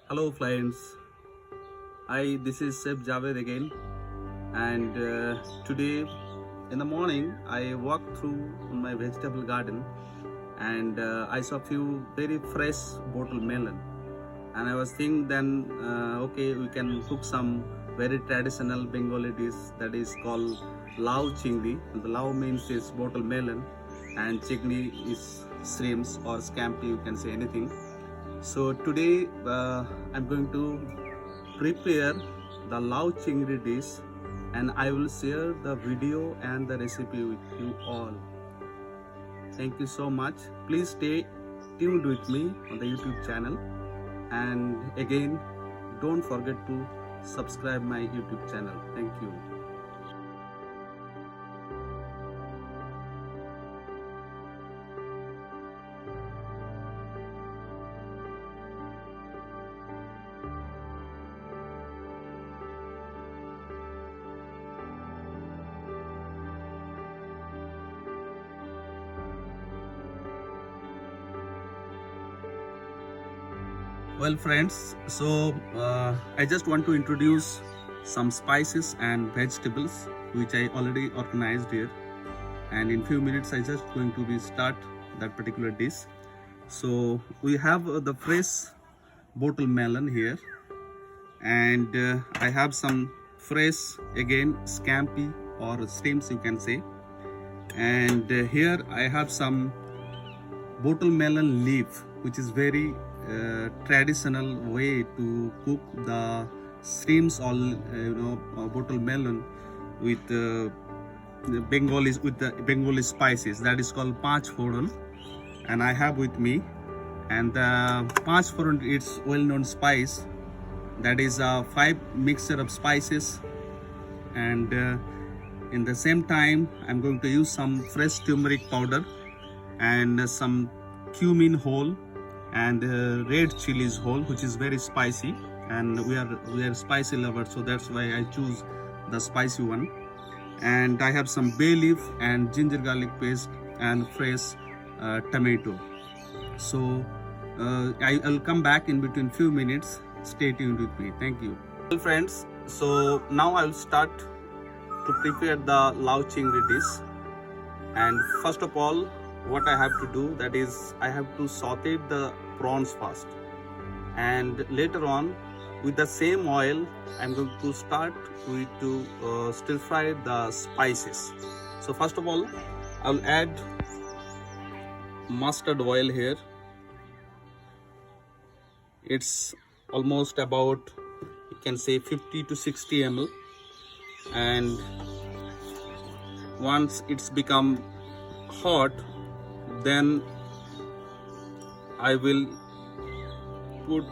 Hello friends, this is Seb Javed again, and today in the morning I walked through my vegetable garden, and I saw few very fresh bottle melon, and I was thinking then okay, we can cook some very traditional Bengali dish that is called lao chingdi. The lao means is bottle melon, and chingdi is shrimps or scampi, you can say anything. So today I'm going to prepare the lao chingri dish, and I will share the video and the recipe with you all. Thank you so much. Please stay tuned with me on the YouTube channel, and again don't forget to subscribe my YouTube channel. Thank you. Well friends, so I just want to introduce some spices and vegetables which I already organized here, and in few minutes I just going to be start that particular dish. So we have the fresh bottle melon here, and I have some fresh again scampi or stems you can say, and here I have some bottle melon leaf, which is very traditional way to cook the stems or bottle melon with the Bengali spices, that is called Panch Foron, and I have with me. And the Panch Foron, it's well-known spice, that is a 5 mixture of spices, and in the same time I'm going to use some fresh turmeric powder and some cumin whole and red chilies whole, which is very spicy, and we are spicy lovers, so that's why I choose the spicy one. And I have some bay leaf and ginger garlic paste and fresh tomato. So I'll come back in between few minutes. Stay tuned with me. Thank you. Well friends, so now I'll start to prepare the lao chingri dish. And first of all, what I have to do, that is I have to saute the prawns first, and later on with the same oil I'm going to start with to stir fry the spices. So first of all I'll add mustard oil here. It's almost about, you can say, 50 to 60 ml, and once it's become hot, then I will put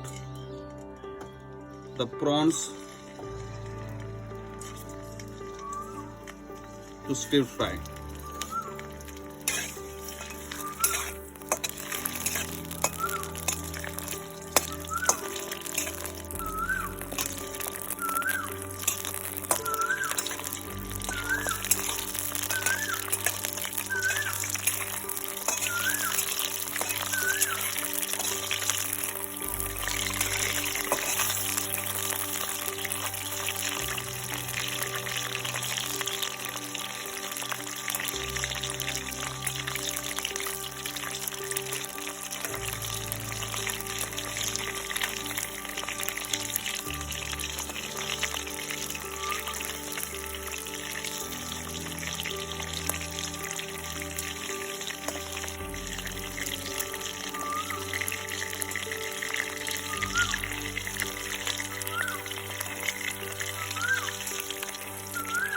the prawns to stir fry.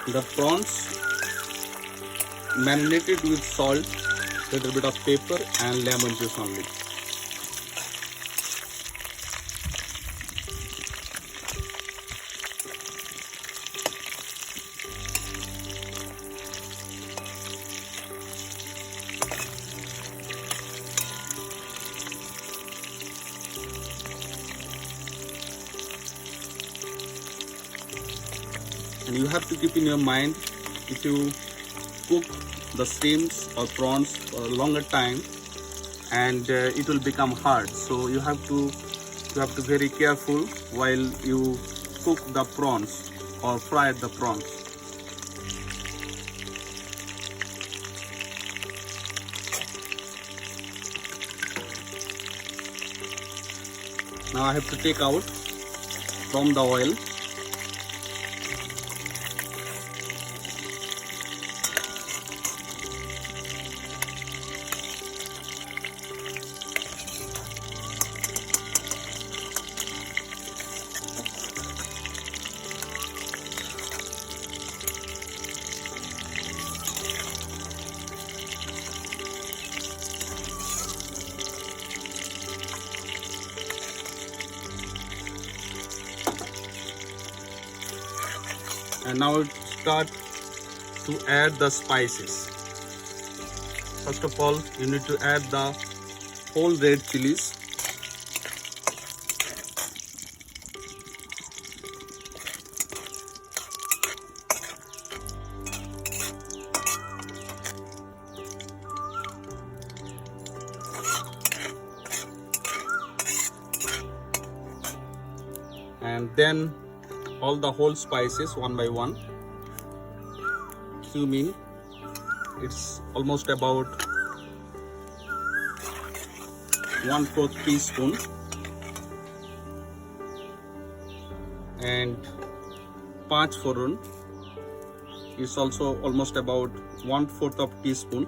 The prawns marinated with salt, little bit of pepper and lemon juice only. And you have to keep in your mind, if you cook the shrimps or prawns for a longer time, and it will become hard, so you have to You have to be very careful while you cook the prawns or fry the prawns. Now I have to take out from the oil. And now start to add the spices. First of all, you need to add the whole red chilies. And then all the whole spices one by one. Cumin, it's almost about 1/4 teaspoon, and Panch Foron is also almost about 1/4 of teaspoon.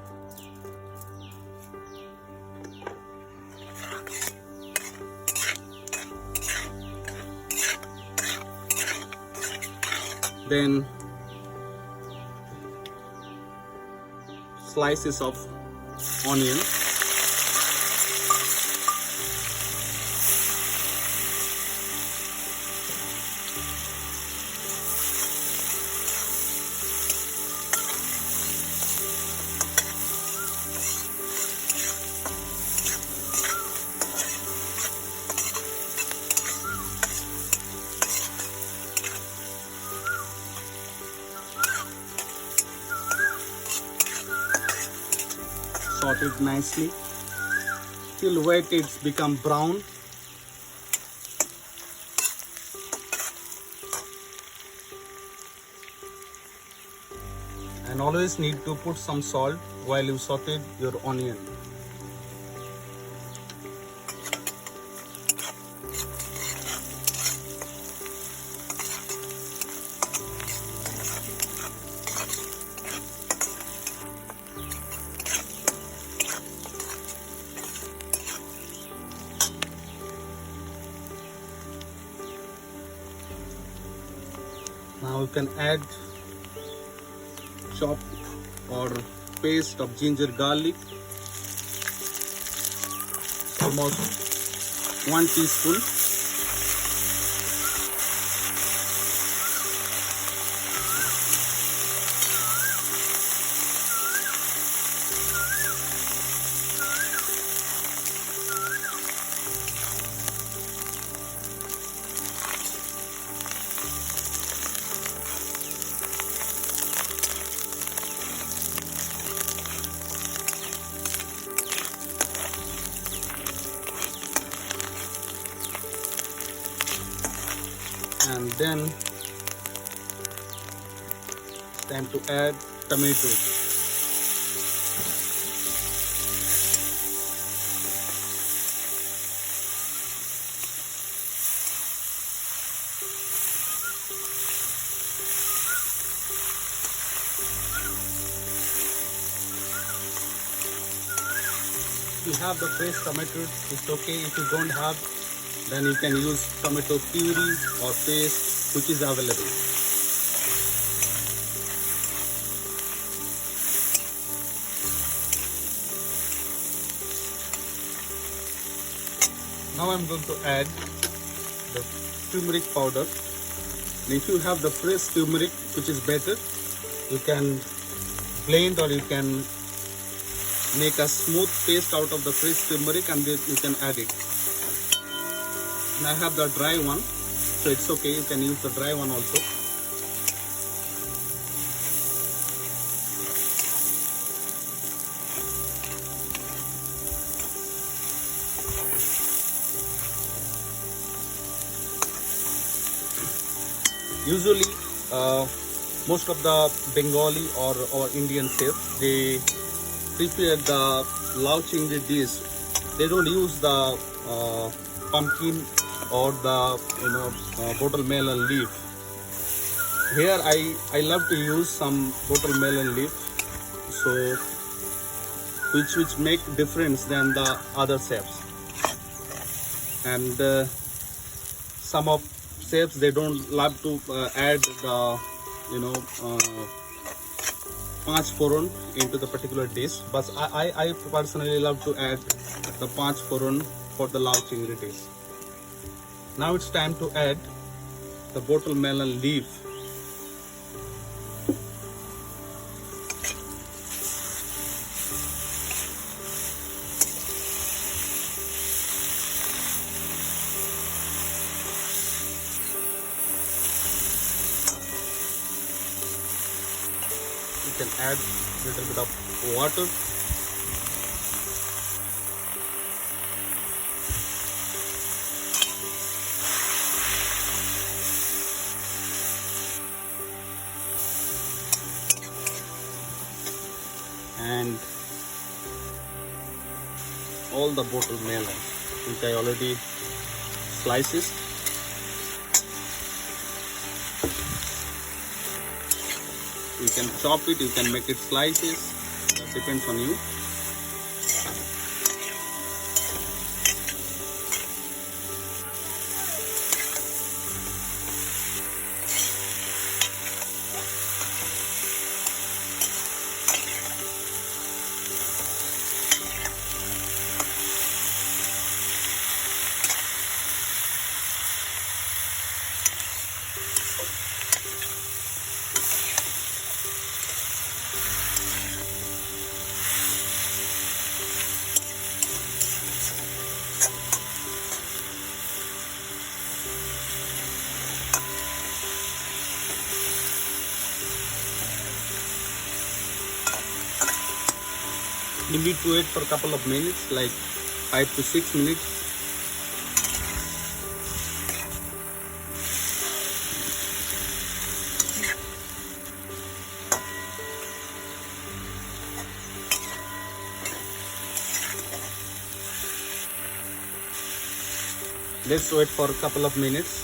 Then slices of onion, saute it nicely till wait it's become brown. And always need to put some salt while you saute your onion. Now you can add chopped or paste of ginger garlic, almost 1 teaspoon. And then it's time to add tomatoes. If you have the fresh tomatoes, it's okay. If you don't have, then you can use tomato puree or paste which is available. Now I'm going to add the turmeric powder. And if you have the fresh turmeric, which is better, you can blend or you can make a smooth paste out of the fresh turmeric and then you can add it. And I have the dry one, so it's okay, you can use the dry one also. Usually, most of the Bengali or Indian chefs, they prepare the lao chingri dish. They don't use the pumpkin or the watermelon leaf. Here I love to use some watermelon leaf, so which make difference than the other chefs. And some of chefs, they don't love to add the panch foron into the particular dish, but I personally love to add the panch foron for the lao chingri dish. Now it's time to add the watermelon leaf. You can add a little bit of water. And all the watermelon, which I already slices. You can chop it, you can make it slices, that depends on you. You need to wait for a couple of minutes, like 5 to 6 minutes. Let's wait for a couple of minutes.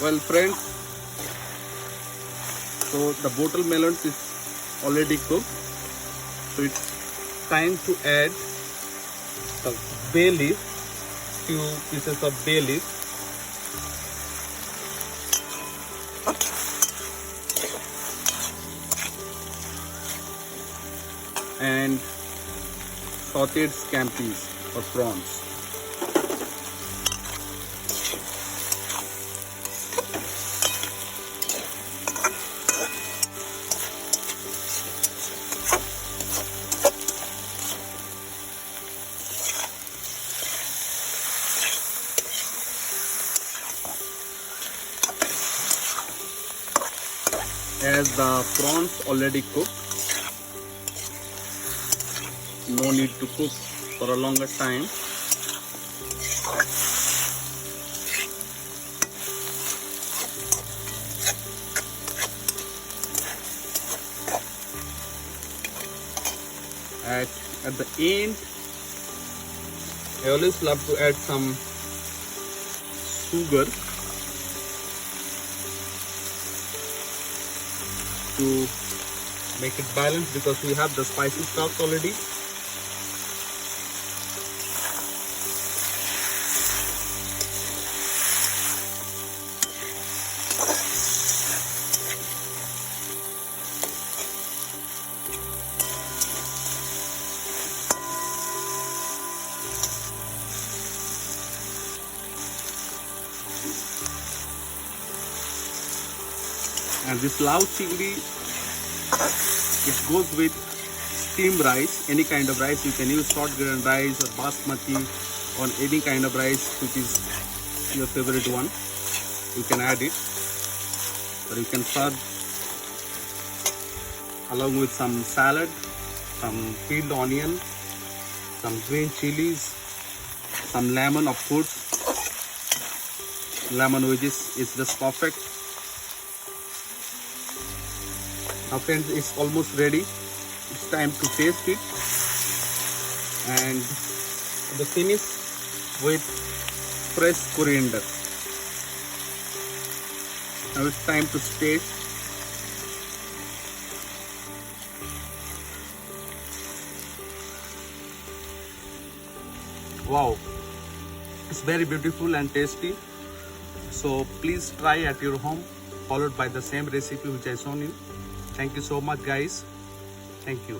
Well, friends, so the watermelon is already cooked, so it's time to add the bay leaf, few pieces of bay leaf. And sauteed scampi's or prawns. As the prawns already cooked, no need to cook for a longer time. At the end, I always love to add some sugar to make it balanced, because we have the spicy stuff already. And this lao chingri, it goes with steamed rice, any kind of rice. You can use short grain rice or basmati or any kind of rice which is your favorite one. You can add it, or you can serve along with some salad, some peeled onion, some green chilies, some lemon of course. lemon wedges is just perfect. Now friends, it's almost ready. It's time to taste it and the finish with fresh coriander. Now it's time to taste. Wow, it's very beautiful and tasty. So please try at your home, followed by the same recipe which I shown you. Thank you so much guys. Thank you.